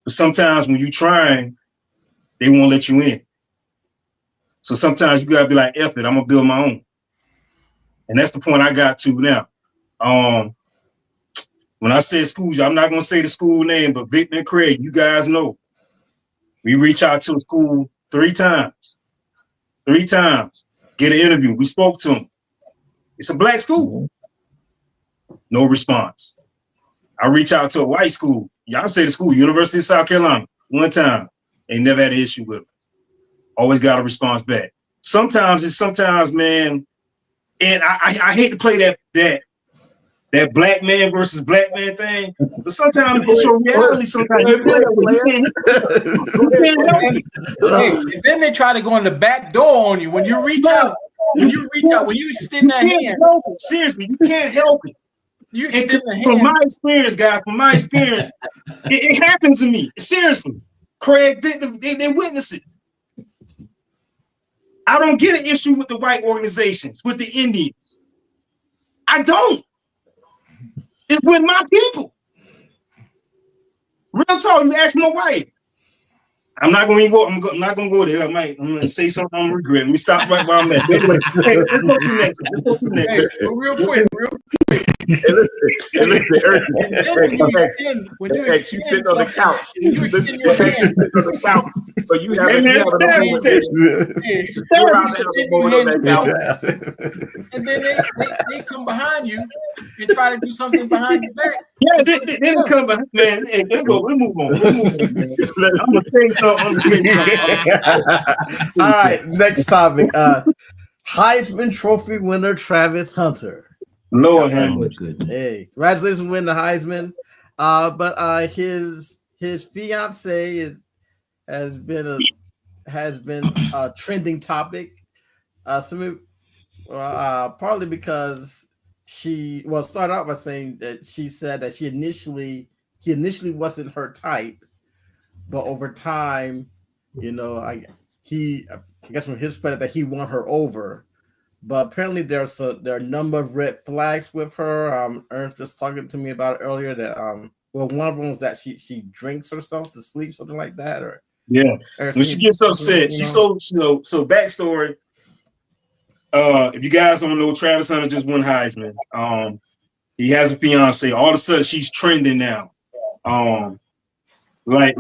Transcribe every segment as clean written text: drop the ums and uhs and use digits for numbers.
But sometimes when you trying, they won't let you in. So sometimes you gotta be like, F it, I'm gonna build my own. And that's the point I got to now. When I said schools, I'm not gonna say the school name, but Victor and Craig, you guys know. We reach out to the school 3 times. 3 times. Get an interview. We spoke to them. It's a black school. No response. I reach out to a white school. Y'all say the school, University of South Carolina, 1 time. They never had an issue with them. Always got a response back. Sometimes, man, and I hate to play that black man versus black man thing, but sometimes it's your reality. Sometimes you can't help it. And then they try to go in the back door on you when you reach out. When you extend that hand. Seriously, you can't help it. You extend the hand. From my experience, guys, it happens to me. Seriously, Craig, they witness it. I don't get an issue with the white organizations, with the Indians. I don't. It's with my people. Real talk. You ask my wife. I'm not going to go. I'm not going to go there. I'm going to say something I'm regretting. Let me stop right where I'm at. Anyway, hey, let's go to next. Hey, real quick. Hey, she's sitting on the couch. She's sitting on the couch. So you have and then they come behind you and try to do something behind your back. Yeah, they didn't come behind, man. Hey, let's go. We'll move on. I'm gonna say something. All right, next topic. Heisman Trophy winner Travis Hunter. Lord have mercy. Hey, congratulations on winning the Heisman. But his fiancee has been a trending topic. Partly because she started out by saying that she said that he initially wasn't her type, but over time, I guess from his perspective that he won her over. But apparently there are a number of red flags with her. Ernst was talking to me about it earlier that one of them was that she drinks herself to sleep, something like that, or when she gets upset, she's so backstory. If you guys don't know, Travis Hunter just won Heisman. He has a fiance. All of a sudden, she's trending now. Like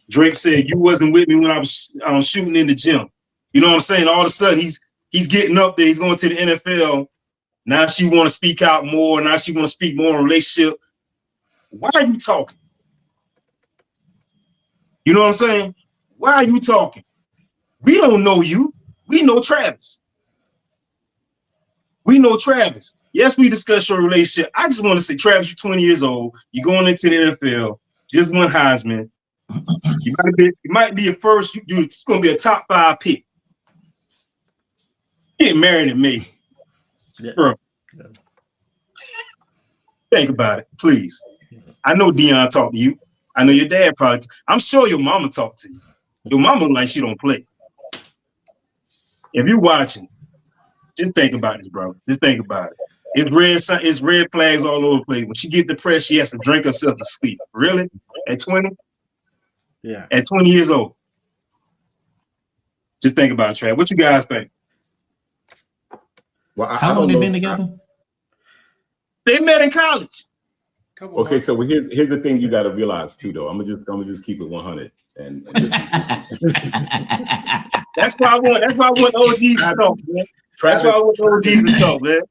Drake said, you wasn't with me when I was shooting in the gym. You know what I'm saying? All of a sudden, he's getting up there. He's going to the NFL. Now she want to speak out more. Now she want to speak more in relationship. Why are you talking? You know what I'm saying? Why are you talking? We don't know you. We know Travis. Yes, we discussed your relationship. I just want to say, Travis, you're 20 years old. You're going into the NFL. Just won Heisman. You might be a first. It's going to be a top 5 pick. Get married in May. Yeah. Bro. Yeah. Think about it, please. I know Dion talked to you. I know your dad probably. I'm sure your mama talked to you. Your mama like she don't play. If you're watching, just think about this, bro. Just think about it. It's red flags all over the place. When she get depressed, she has to drink herself to sleep. Really? At 20? Yeah. At 20 years old. Just think about it, Trav. What you guys think? Well, how long they been together? They met in college. Okay, so here's the thing you got to realize too, though. I'm gonna just keep it 100, and this that's why I want OGs to talk, man. That's why I want OGs to talk, man.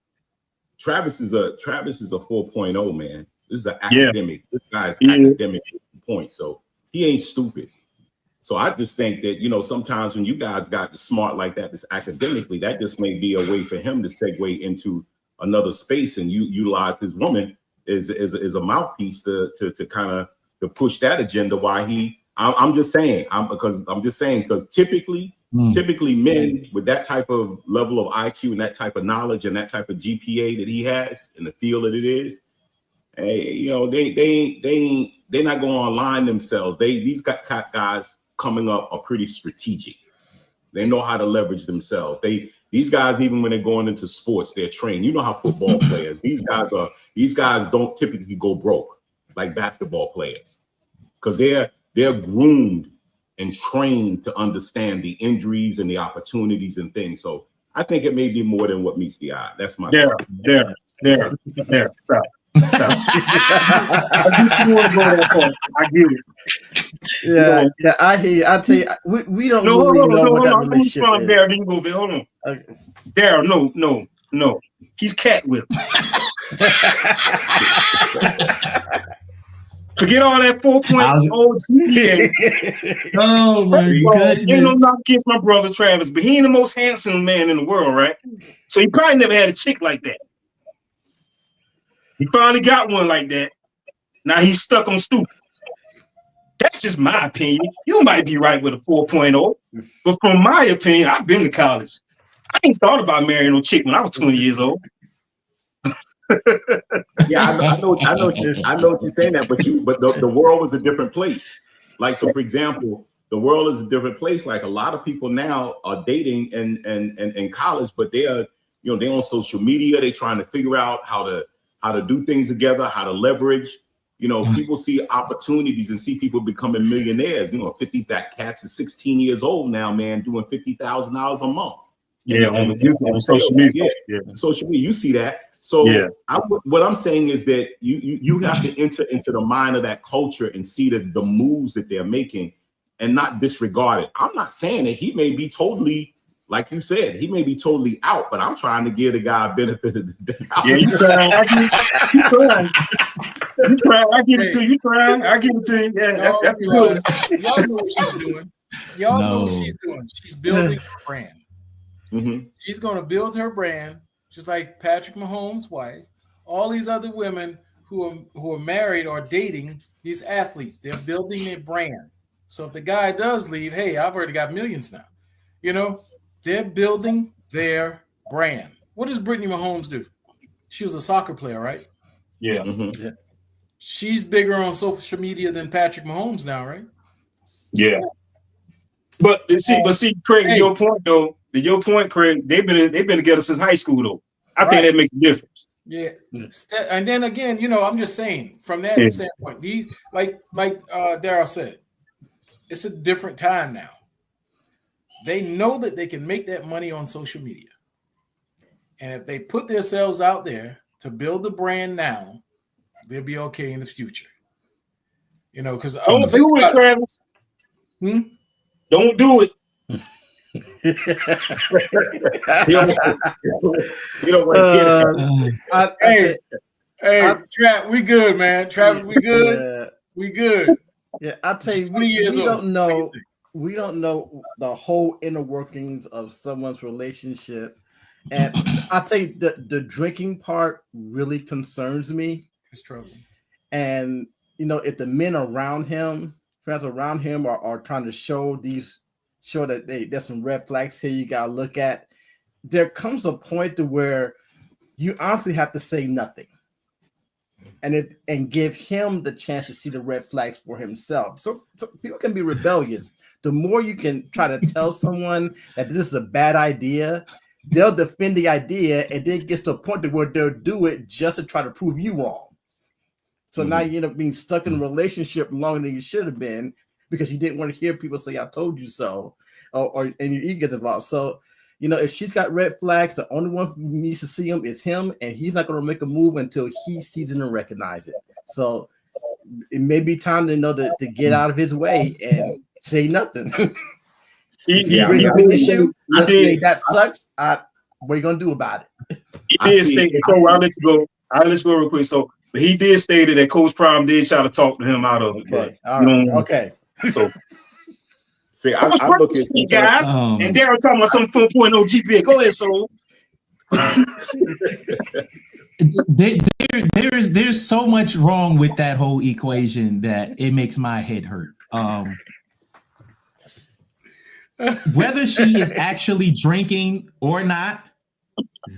Travis is a 4.0, man. This is an academic. This guy's academic point, so he ain't stupid. So I just think that sometimes when you guys got smart like that, this academically, that just may be a way for him to segue into another space and utilize his woman is a mouthpiece to kind of to push that agenda. Why I'm just saying because typically men with that type of level of IQ and that type of knowledge and that type of GPA that he has in the field that it is, hey, they're not going to align themselves. These guys coming up are pretty strategic. They know how to leverage themselves. These guys, even when they're going into sports, they're trained. You know how football players, these guys don't typically go broke like basketball players. because they're groomed and trained to understand the injuries and the opportunities and things. So I think it may be more than what meets the eye. That's my there. Stop. I get you want to go that far. I get it. Yeah, yeah, I hear you. I tell you, we don't really know what that relationship is. Darryl, you move it. Hold on. Okay. Darryl, no. He's cat whipped. Forget all that 4.0 GPA. Oh my goodness. Ain't no knock against my brother Travis, but he ain't the most handsome man in the world, right? So he probably never had a chick like that. He finally got one like that. Now he's stuck on stupid. That's just my opinion. You might be right with a 4.0, but from my opinion, I've been to college. I ain't thought about marrying no chick when I was 20 years old. Yeah, I know what you're saying that, but the world was a different place. Like, so for example, the world is a different place. Like, a lot of people now are dating and in college, but they are, they're on social media. They're trying to figure out how to do things together, how to leverage. People see opportunities and see people becoming millionaires. 50 fat cats is 16 years old now, man, doing $50,000 a month. Yeah, on social media. Yeah, social media, you see that. So yeah. What I'm saying is that you have to enter into the mind of that culture and see the moves that they're making and not disregard it. I'm not saying that he may be totally, like you said, he may be totally out, but I'm trying to give the guy a benefit of the doubt. Yeah, you trying. I give it to you. I give it to you. Yeah, that's good. Y'all know what she's doing. Y'all know what she's doing. She's building her brand. Mm-hmm. She's going to build her brand, just like Patrick Mahomes' wife. All these other women who are married or dating these athletes, they're building their brand. So if the guy does leave, hey, I've already got millions now. They're building their brand. What does Brittany Mahomes do? She was a soccer player, right? Yeah. Mm-hmm. Yeah. She's bigger on social media than Patrick Mahomes now, right? Yeah. But see, Craig, to your point though, Craig, they've been together since high school though. I think that makes a difference. Yeah. And then again, I'm just saying from that standpoint, these like Darryl said, it's a different time now. They know that they can make that money on social media. And if they put themselves out there to build the brand now, they'll be okay in the future. Because don't do it, Travis. Don't do it. You don't want to get it. Trav, we good, man. Travis, we good. Yeah. We good. Yeah, I'll tell you, we don't know the whole inner workings of someone's relationship. And I'll tell you, the drinking part really concerns me. It's trouble. And if the men around him, friends around him are trying to show that there's some red flags here you gotta look at, there comes a point to where you honestly have to say nothing. And give him the chance to see the red flags for himself. So people can be rebellious. The more you can try to tell someone that this is a bad idea, they'll defend the idea, and then it gets to a point where they'll do it just to try to prove you wrong. So now you end up being stuck in a relationship longer than you should have been because you didn't want to hear people say, I told you so, and your ego gets involved. So, if she's got red flags, the only one who needs to see them is him, and he's not going to make a move until he sees it and recognizes it. So it may be time to get out of his way and say nothing. If you bring up an issue, let's say that sucks. What are you going to do about it? He did state, so I'll let you go real quick. So, but he did state that Coach Prime did try to talk to him out of it. Okay. All right. Okay. So, see, I look at you guys, and Darryl talking about some 4.0 GPA. Go ahead, so. There's so much wrong with that whole equation that it makes my head hurt. Whether she is actually drinking or not,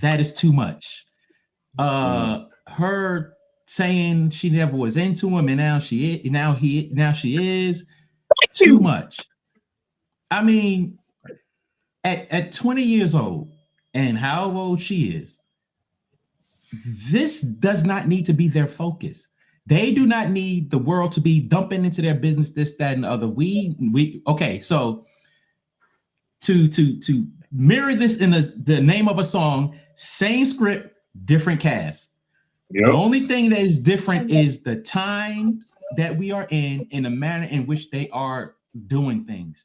that is too much. Her saying she never was into him and now she is too much. I mean, at 20 years old and however old she is, this does not need to be their focus. They do not need the world to be dumping into their business, this, that, and the other. Okay, so to mirror this in the name of a song, same script, different cast. Yep. The only thing that is different is the time that we are in the manner in which they are doing things.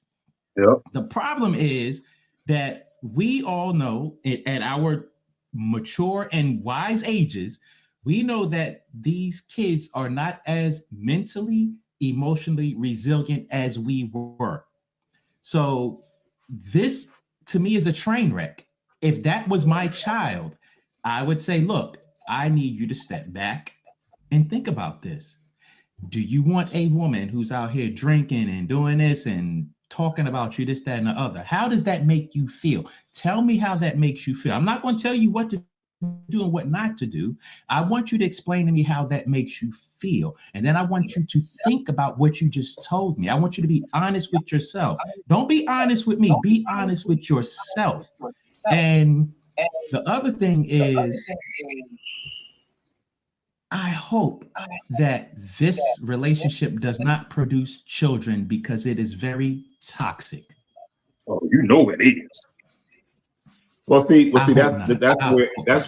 Yep. The problem is that we all know at our mature and wise ages, we know that these kids are not as mentally, emotionally resilient as we were. So this, to me, is a train wreck. If that was my child, I would say, look, I need you to step back and think about this. Do you want a woman who's out here drinking and doing this and talking about you, this, that, and the other? How does that make you feel? Tell me how that makes you feel. I'm not going to tell you what to do and what not to do. I want you to explain to me how that makes you feel. And then I want you to think about what you just told me. I want you to be honest with yourself. Don't be honest with me. Be honest with yourself. And the other thing is, I hope that this relationship does not produce children because it is very toxic. Oh, you know it is. Well, see, that's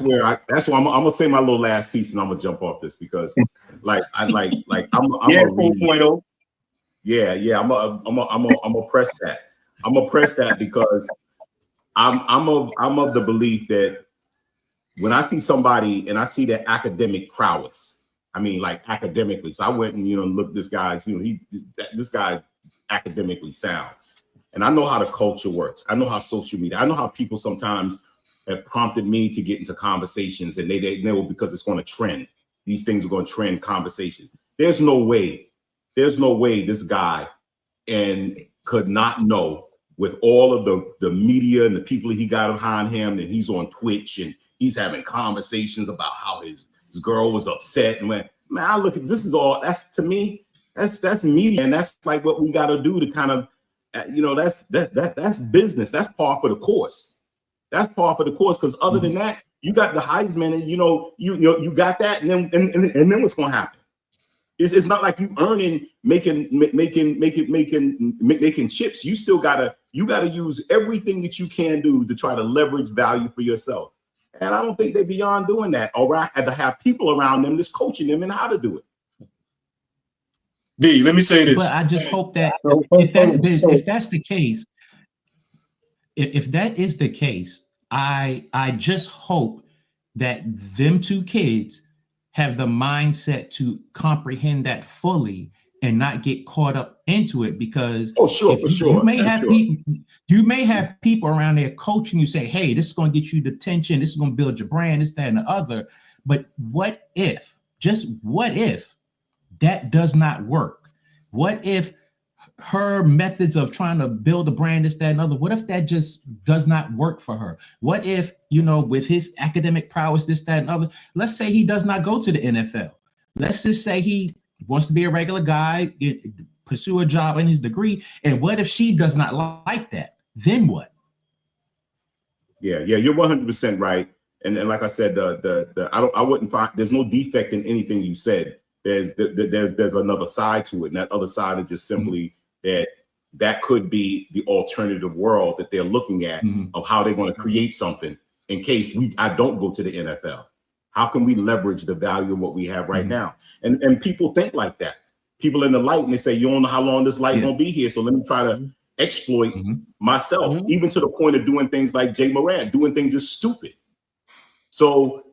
where I'm gonna say my little last piece, and I'm gonna jump off this because, I'm yeah, 4.0. Yeah, I'm gonna press that. I'm gonna press that because I'm of the belief that when I see somebody and I see their academic prowess, I mean, like academically. So I went and looked at this guy's, this guy's academically sound. And I know how the culture works. I know how social media, I know how people sometimes have prompted me to get into conversations, and they know because it's going to trend. These things are going to trend conversation. There's no way this guy could not know, with all of the media and the people he got behind him, and he's on Twitch and he's having conversations about how his girl was upset. And when, man, I look at this, is all, that's, to me, that's media, and that's like what we got to do to kind of, that's business. That's par for the course. That's par for the course. Because other than that, you got the Heisman, and you got that, and then what's going to happen? It's not like you earning making chips. You still gotta use everything that you can do to try to leverage value for yourself. And I don't think they're beyond doing that. All right, and to have people around them that's coaching them and how to do it. D, let me say this. But I just hope that if that's the case, if that is the case, I just hope that them two kids have the mindset to comprehend that fully and not get caught up into it, because you may have people around there coaching you, say, hey, this is going to get you the attention, this is going to build your brand, this, that, and the other. But what if that does not work? What if her methods of trying to build a brand, this, that, and other, what if that just does not work for her? What if, with his academic prowess, this, that, and other, let's say he does not go to the NFL. Let's just say he wants to be a regular guy, pursue a job in his degree. And what if she does not like that? Then what? Yeah, you're 100% right. And like I said, I wouldn't find, there's no defect in anything you said. There's another side to it, and that other side is just simply that could be the alternative world that they're looking at, of how they're going to create something in case I don't go to the NFL. How can we leverage the value of what we have right now? And people think like that. People in the light, and they say, you don't know how long this light won't be here, so let me try to exploit myself, even to the point of doing things like Jay Moran, doing things just stupid. So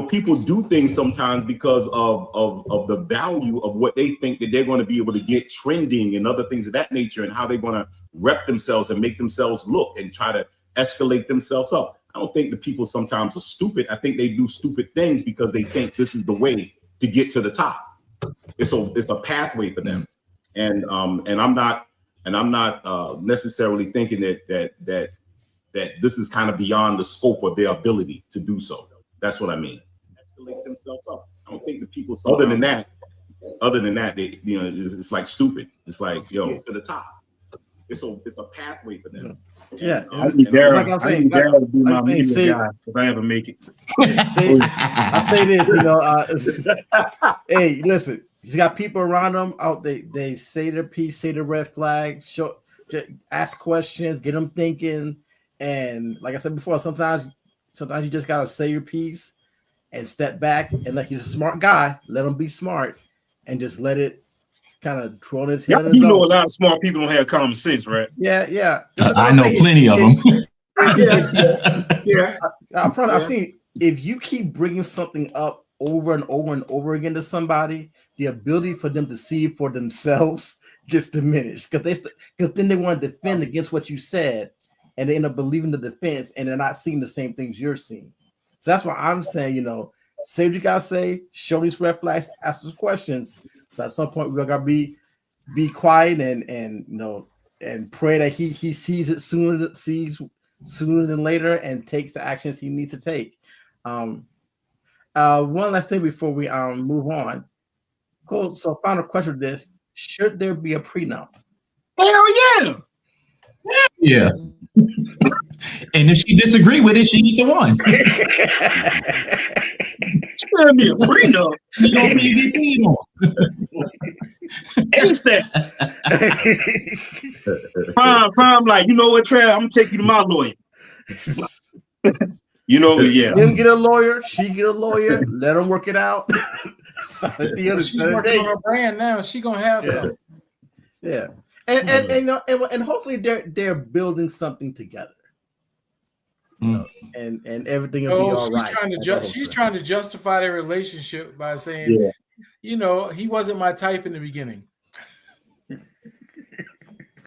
people do things sometimes because of the value of what they think that they're going to be able to get trending and other things of that nature, and how they're going to rep themselves and make themselves look and try to escalate themselves up. I don't think the people sometimes are stupid. I think they do stupid things because they think this is the way to get to the top. It's a pathway for them, and I'm not necessarily thinking that this is kind of beyond the scope of their ability to do so. That's what I mean. Escalate themselves up. I don't think the people. Other than that, they, it's like stupid. It's like, to the top. It's a pathway for them. Yeah, I need Daryl to be my media guy if I ever make it. I say this, hey, listen, He's got people around him out. They say their piece, say the red flags, ask questions, get them thinking. And like I said before, sometimes you just gotta say your piece and step back and let. He's a smart guy. Let him be smart and just let it kind of twirl his head. You know, a lot of smart people don't have common sense, right? Yeah. I know plenty of them. I promise. I've seen if you keep bringing something up over and over and over again to somebody, the ability for them to see it for themselves gets diminished because then they want to defend against what you said, and they end up believing the defense, and they're not seeing the same things you're seeing. So that's why I'm saying, you know, say what you gotta say, show these red flags, ask those questions. But at some point, we gotta be quiet and you know, and pray that he sees it sooner than later and takes the actions he needs to take. One last thing before we move on. Cool. So final question of this: should there be a prenup? Hell yeah. Yeah. And if she disagree with it, she need the one. Should be a prenup. She gonna be getting on. Ain't that? Prime, like, you know what, Trav? I'm gonna take you to my lawyer. You know, yeah. Him get a lawyer, she get a lawyer. Let them work it out. She's working on her brand now. She gonna have some. Yeah, and hopefully they're building something together. You know, and everything will be all right. She's trying to justify their relationship by saying, you know, he wasn't my type in the beginning.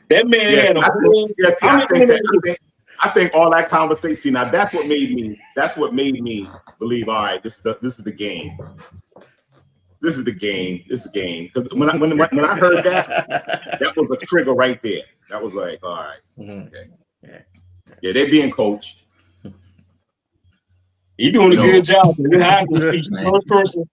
That man I think all that conversation. Now that's what made me believe. All right, this is the game. This is the game. This is the game. Because when I heard that was a trigger right there. That was like, all right, okay, yeah, they're being coached. He's doing a good job. First person